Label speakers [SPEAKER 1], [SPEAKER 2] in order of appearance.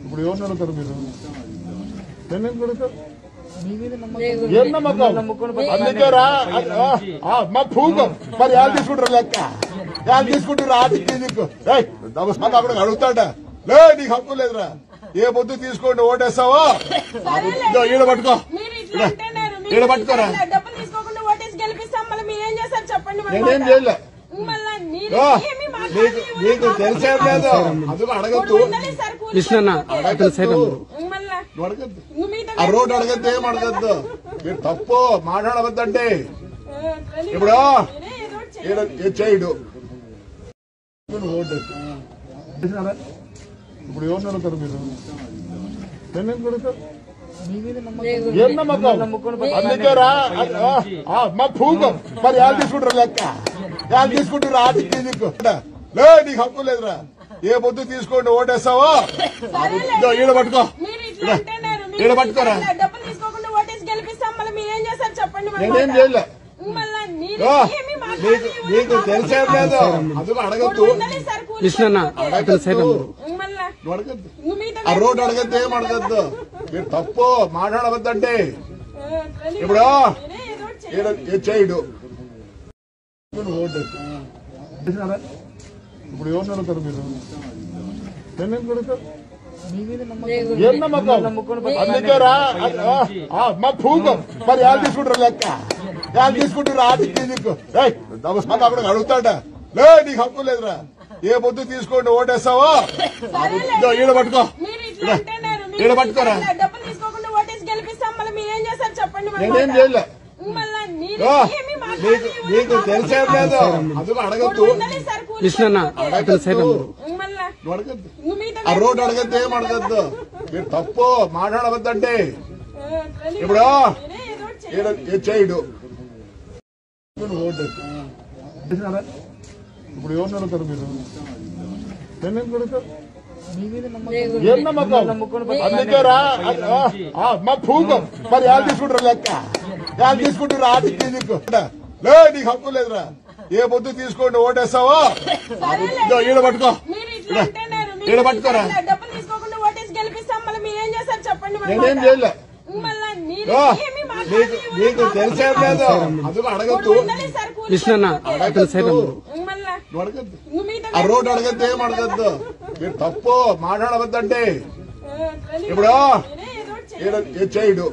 [SPEAKER 1] ఇప్పుడు ఎవరు నడుతారు మీరు ఏం కొడుతారు ఏం నమ్మకం అందుకేరా మా పూకం మరి వాళ్ళు తీసుకుంటారు లెక్క వాళ్ళు తీసుకుంటారు ఆటికి నీకు అక్కడ అడుగుతాడ లే నీకు హక్కు లేదురా ఏ పొద్దు తీసుకోండి ఓటేస్తావో ఈడ పట్టుకో ఈడ పట్టుకోరా నేనేం చేయలే నీకు తెలిసే లేదు అందుకు అడగద్దు ఆ రోడ్డు అడగద్దు ఏం అడగద్దు మీరు తప్పు మాట్లాడవద్దంటే ఇప్పుడు చేయడు ఇప్పుడు ఎవరు నడుతారు మీరు ఏం కొడుతారు ఏం నమ్మకం అందుకేరా మా పూకం మరి వాళ్ళు తీసుకుంటారు లెక్క వాళ్ళు తీసుకుంటారు ఆటికి నీకు లే నీకు హక్కు లేదురా ఏ పొద్దు తీసుకోండి ఓటేస్తావో ఈడ పట్టుకో ఈడ పట్టుకోరా నేనేం చేయలే నీకు తెలిసే లేదు అందుకు అడగద్దు ఆ రోడ్డు అడగద్దు ఏం అడగద్దు మీరు తప్పు మాట్లాడవద్దంటే ఇప్పుడు చేయడు ఇప్పుడు ఎవరు నడుతారు మీరు ఏం కొడుతారు ఏం నమ్మకం అందుకేరా మా పూకం మరి వాళ్ళు తీసుకుంటారు లెక్క వాళ్ళు తీసుకుంటారు ఆటికి నీకు అక్కడ అడుగుతాడ లే నీకు హక్కు లేదురా ఏ పొద్దు తీసుకోండి ఓటేస్తావో ఈడ పట్టుకో ఈడ పట్టుకోరా నేనేం చేయలే నీకు తెలిసే లేదు అందుకు అడగద్దు ఆ రోడ్డు అడగద్దు ఏం అడగద్దు మీరు తప్పు మాట్లాడవద్దంటే ఇప్పుడు చేయడు ఇప్పుడు ఎవరు నడుతారు మీరు ఏం కొడుతారు ఏం నమ్మకం అందుకేరా మా పూకం మరి వాళ్ళు తీసుకుంటారు లెక్క వాళ్ళు తీసుకుంటారు ఆటికి నీకు లే నీకు హక్కు లేదురా ఏ పొద్దు తీసుకోండి ఓటేస్తావో ఈడ పట్టుకో ఈడ పట్టుకోరా నేనేం చేయలే నీకు తెలిసే లేదు అందుకు అడగద్దు ఆ రోడ్డు అడగద్దు ఏం అడగద్దు మీరు తప్పు మాట్లాడవద్దంటే ఇప్పుడు చేయడు